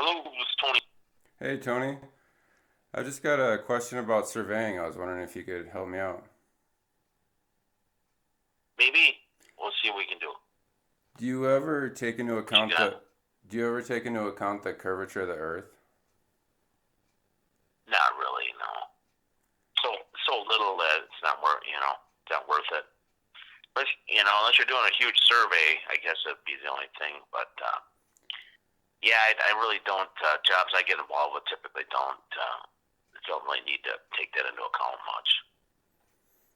Hello, this is Tony. Hey Tony, I just got a question about surveying. I was wondering if you could help me out. Maybe we'll see what we can do. Do you ever take into What you account got? the Do you ever take into account the curvature of the Earth? Not really, no. So so little that it's not worth it's not worth it. But unless you're doing a huge survey, I guess that'd be the only thing. But yeah, I really don't. Jobs I get involved with typically don't really need to take that into account much.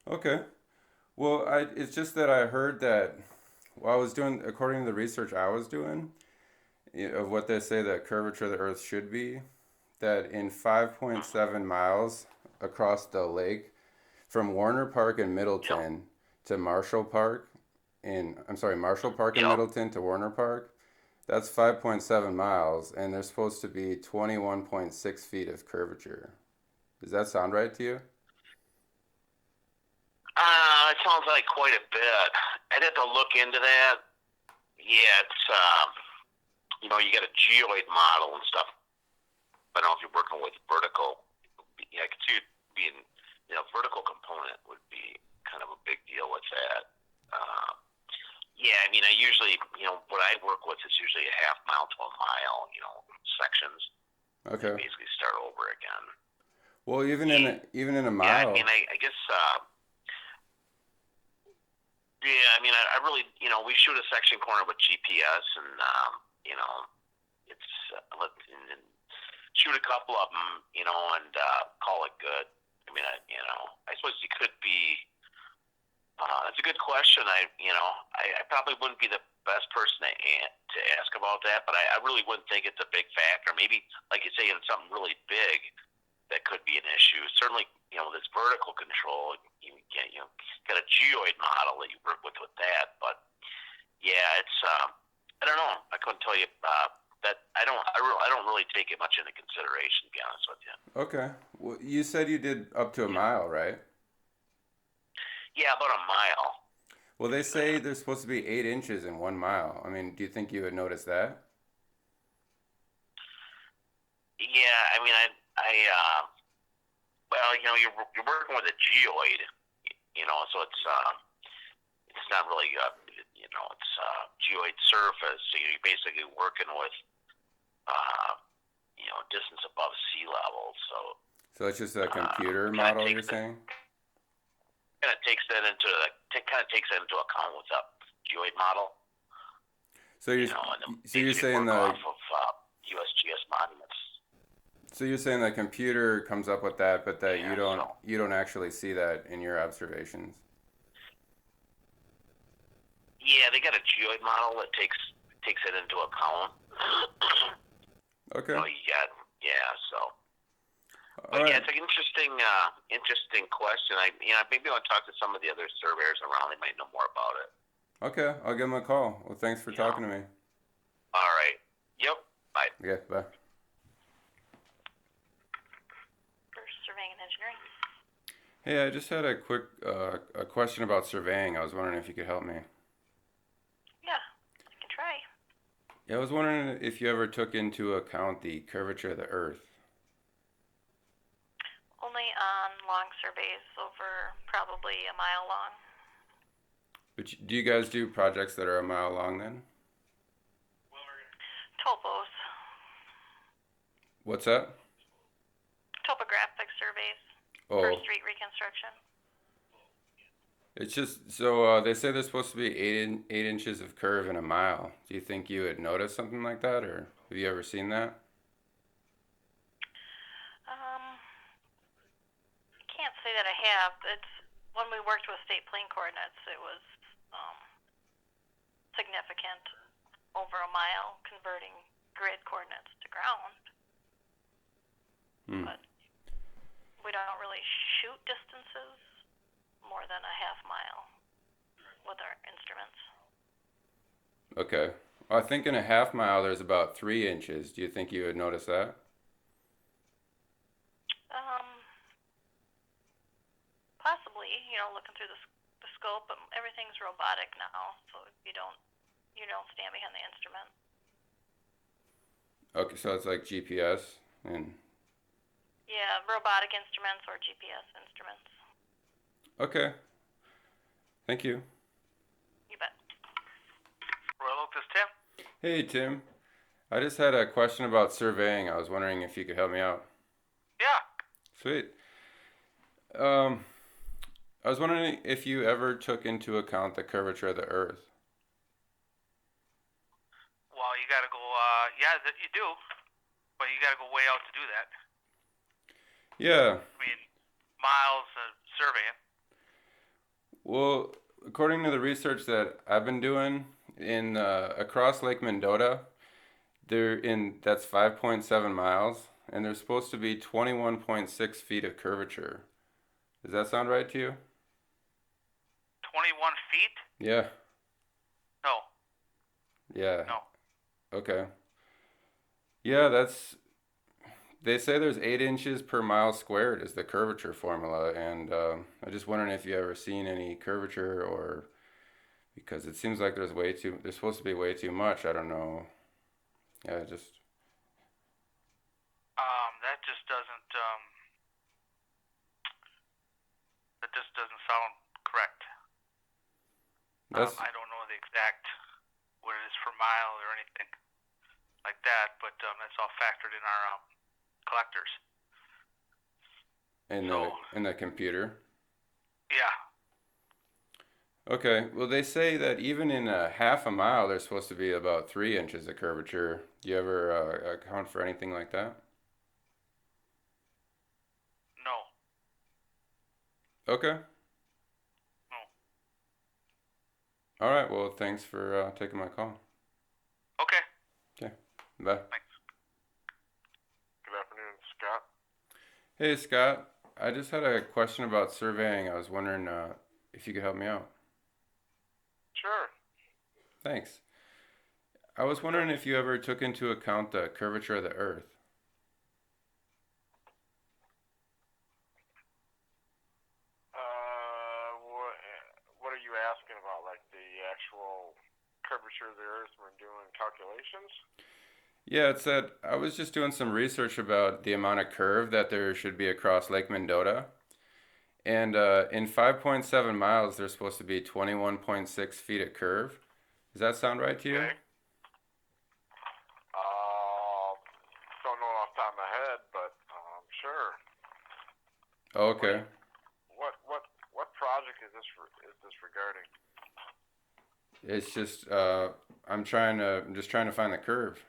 Okay. Well, it's just that I heard that while I was doing, according to the research I was doing, of what they say the curvature of the Earth should be, that in 5.7 miles across the lake, from Warner Park in Yep, Middleton to Marshall Park Marshall Park in yep. Middleton to Warner Park, that's 5.7 miles, and there's supposed to be 21.6 feet of curvature. Does that sound right to you? It sounds like quite a bit. I'd have to look into that. Yeah, it's you got a geoid model and stuff. I don't know if you're working with vertical. Yeah, I could see it being, vertical component would be kind of a big deal with that. Uh, yeah, I mean, I usually, what I work with is usually a half mile to a mile, sections. They Okay. basically start over again. Well, Yeah, even in a yeah. I mean, mile. I guess, yeah. I mean, I really, we shoot a section corner with GPS, and it's and shoot a couple of them, and call it good. I mean, I suppose you could be. It's a good question. I probably wouldn't be the best person to ask about that, but I really wouldn't think it's a big factor. Maybe, like you say, it's something really big that could be an issue. Certainly, this vertical control, got a geoid model that you work with that, but yeah, it's I don't know. I couldn't tell you that I don't really take it much into consideration, to be honest with you. Okay. Well, you said you did up to a Yeah, mile, right? yeah, about a mile. Well, they say there's supposed to be 8 inches in 1 mile. I mean, do you think you would notice that? Yeah, I mean, well, you're working with a geoid, so it's not really it's geoid surface. So you're basically working with uh, distance above sea level. So So it's just a computer kind of model, you're takes that saying? kind of takes that into account with the geoid model. So you're And then so you're basically saying work off of USGS monuments. the computer comes up with that, but that Yeah, so you don't actually see that in your observations. yeah, they got a geoid model that takes it into account. Okay. You got yeah, so. All But yeah, right. it's an interesting question. Maybe I'll talk to some of the other surveyors around. They might know more about it. Okay, I'll give him a call. Well, thanks for You know. talking to me. All right. Yep. Bye. Yeah, bye. For surveying and engineering. Hey, I just had a question about surveying. I was wondering if you could help me. Yeah, I can try. Yeah, I was wondering if you ever took into account the curvature of the Earth. Only on long surveys over probably a mile long. But do you guys do projects that are a mile long then? Topos, What's that? topographic surveys for Oh, street reconstruction. it's just so they say there's supposed to be 8 inches of curve in a mile. Do you think you would notice something like that, or have you ever seen that? Can't say that I have. It's when we worked with state plane coordinates, it was um, significant over a mile converting grid coordinates to ground, Hmm. but we don't really shoot distances more than a half mile with our instruments. Okay. I think in a half mile there's about 3 inches. Do you think you would notice that? Um, Possibly, looking through the scope, but everything's robotic now, so you don't stand behind the instrument. Okay, so it's like GPS and Yeah, robotic instruments or GPS instruments. okay. Thank you. You bet. Royal Oak, this Tim. Hey Tim, I just had a question about surveying. I was wondering if you could help me out. Yeah. Sweet. Um, I was wondering if you ever took into account the curvature of the Earth. Well, you got to go. Yeah, that you do, but you got to go way out to do that. Yeah. I mean, miles surveying. Well, according to the research that I've been doing in across Lake Mendota, that's 5.7 miles, and there's supposed to be 21.6 feet of curvature. Does that sound right to you? 21 feet? Yeah. No, Yeah. no. Okay. Yeah, they say there's 8 inches per mile squared is the curvature formula, and I'm just wondering if you ever seen any curvature or because it seems like there's supposed to be way too much. I don't know. Yeah, just That just doesn't. That just doesn't sound correct. that's I don't know the exact what it is per mile or anything like that, but that's all factored in our collectors. in So the computer. yeah, Okay, well they say that even in a half a mile there's supposed to be about 3 inches of curvature. Do you ever account for anything like that? no, Okay. no. All right. Well, thanks for taking my call. Okay. Okay. Bye. Thanks. Good afternoon, Scott. Hey Scott, I just had a question about surveying. I was wondering if you could help me out. Sure. Thanks. I was wondering if you ever took into account the curvature of the Earth. What are you asking about? Like the actual curvature of the Earth when doing calculations? Yeah, it's that I was just doing some research about the amount of curve that there should be across Lake Mendota. And in 5.7 miles, there's supposed to be 21.6 feet of curve. Does that sound right to you? Okay. Don't know off the top of my head, but sure. Oh, What do okay. you, what project is this regarding? It's just I'm just trying to find the curve.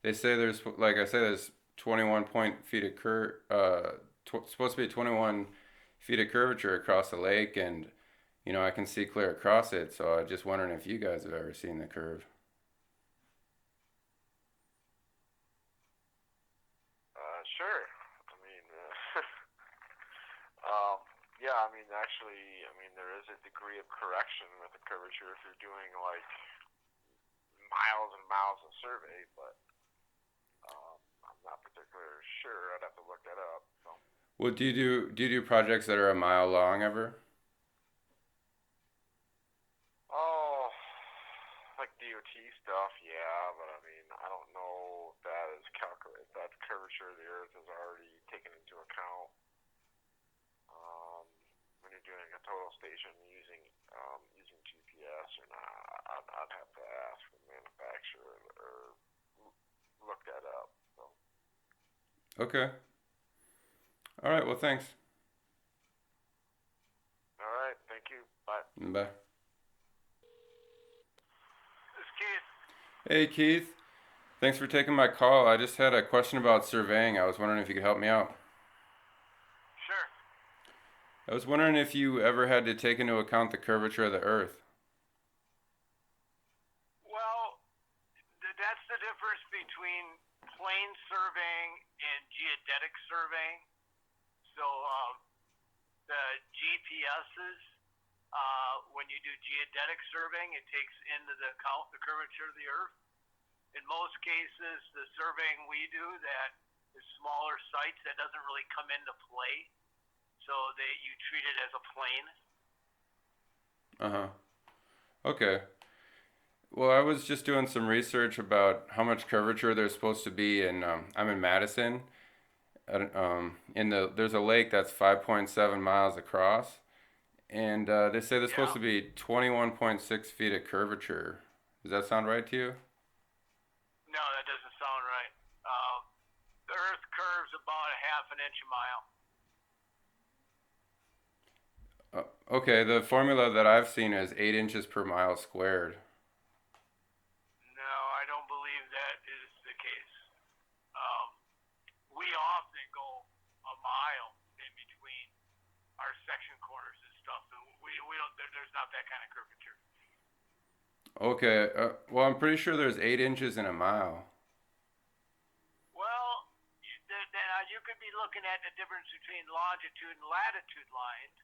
They say there's like I say there's 21 point feet of supposed to be 21 feet of curvature across the lake, and I can see clear across it. So I just wondering if you guys have ever seen the curve. Sure. I mean, yeah. I mean, actually, I mean there is a degree of correction with the curvature if you're doing like miles and miles of survey, but I'm not particularly sure. I'd have to look that up. So. Well, do you do projects that are a mile long ever? Oh, like DOT stuff, yeah, but I mean, I don't know if that is calculated. That curvature of the Earth is already taken into account when you're doing a total station using GPS or not. I'd have to ask the manufacturer or look that up. So. Okay. All right. Well, thanks. All right, thank you. Bye. Bye. This is Keith. Hey Keith, thanks for taking my call. I just had a question about surveying. I was wondering if you could help me out. Sure. I was wondering if you ever had to take into account the curvature of the Earth. Well, that's the difference between plane surveying and geodetic surveying. So the GPSs, when you do geodetic surveying, it takes into the account the curvature of the Earth. In most cases, the surveying we do that is smaller sites that doesn't really come into play. So you treat it as a plane. Uh huh. Okay. Well, I was just doing some research about how much curvature there's supposed to be, and I'm in Madison. In there's a lake that's 5.7 miles across, and they say there's supposed Yeah. to be 21.6 feet of curvature. Does that sound right to you? No, that doesn't sound right. The Earth curves about a half an inch a mile. Okay, the formula that I've seen is 8 inches per mile squared. No, I don't believe that is the case. Um, we often go a mile in between our section corners and stuff, and we don't. There's not that kind of curvature. Okay, well, I'm pretty sure there's 8 inches in a mile. Well, you could be looking at the difference between longitude and latitude lines,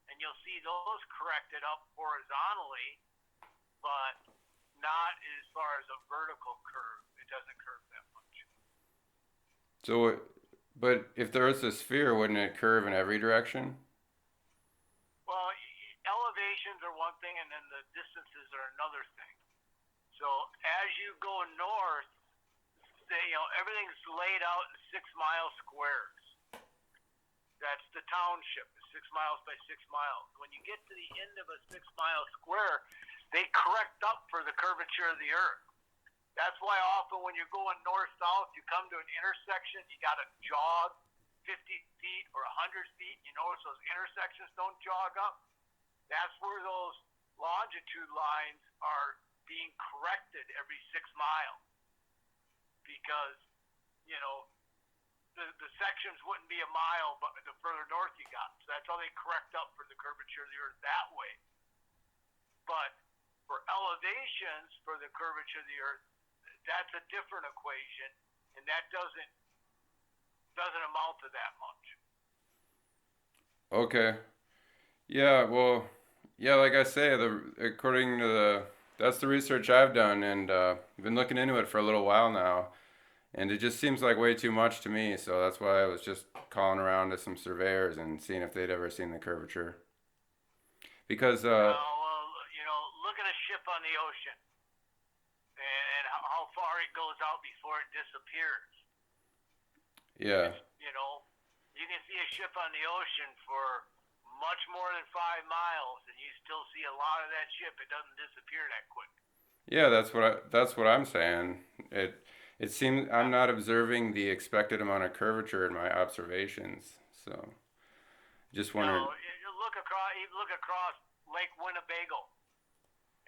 and you'll see those corrected up horizontally, but not as far as a vertical curve. It doesn't curve that much. So, but if the Earth's a sphere, wouldn't it curve in every direction? Well, elevations are one thing, and then the distances are another thing. So as you go north, everything's laid out in 6 mile squares. That's the township, 6 miles by 6 miles. When you get to the end of a 6 mile square, they correct up for the curvature of the Earth. That's why often when you're going north-south, you come to an intersection, you got to jog 50 feet or 100 feet. You notice those intersections don't jog up. That's where those longitude lines are being corrected every 6 miles. Because, the sections wouldn't be a mile, but the further north you got. So that's how they correct up for the curvature of the Earth that way. But for elevations for the curvature of the Earth, that's a different equation, and that doesn't amount to that much. Okay. Yeah, well, yeah, like I say, according to that's the research I've done, and I've been looking into it for a little while now, and it just seems like way too much to me. So that's why I was just calling around to some surveyors and seeing if they'd ever seen the curvature. Because Well, look at a ship on the ocean and how far it goes out before it disappears. yeah, You can see a ship on the ocean for much more than 5 miles, and you still see a lot of that ship. It doesn't disappear that quick. yeah, that's what I'm saying. It seems I'm not observing the expected amount of curvature in my observations. So just wondered. You look across Lake Winnebago,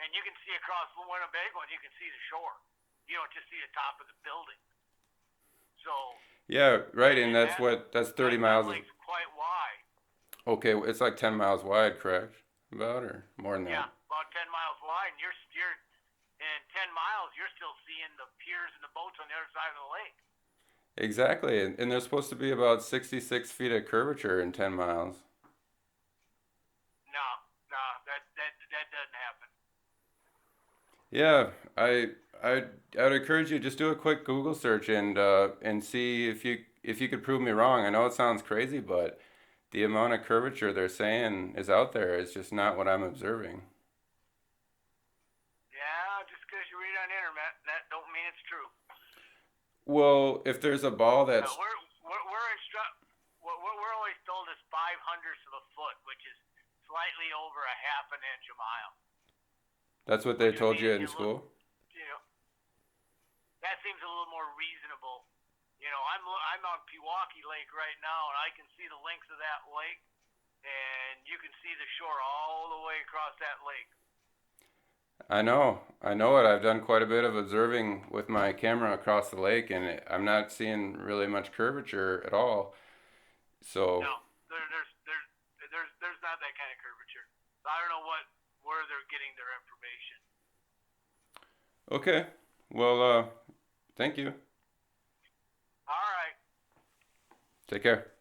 and you can see across Winnebago, and you can see the shore. You don't just see the top of the building. So Yeah, right, and and that's 30 that miles. lake's quite wide. Okay, it's like 10 miles wide, correct? About or more than Yeah, that. about 10 miles wide. And you're in 10 miles. You're still seeing the piers and the boats on the other side of the lake. Exactly, and there's supposed to be about 66 feet of curvature in 10 miles. No, no, that doesn't happen. Yeah, I'd encourage you just do a quick Google search and see if you could prove me wrong. I know it sounds crazy, but the amount of curvature they're saying is out there is just not what I'm observing. Yeah, just because you read on the internet, that don't mean it's true. Well, if there's a ball No, that's what we're always told is 5/100ths of a foot, which is slightly over a half an inch a mile. that's what they Which told you means in school? you know, that seems a little more reasonable. I'm on Pewaukee Lake right now, and I can see the length of that lake, and you can see the shore all the way across that lake. I know it. I've done quite a bit of observing with my camera across the lake, and I'm not seeing really much curvature at all. So, No, there's not that kind of curvature. So I don't know where they're getting their information. okay. Well, thank you. All right. Take care.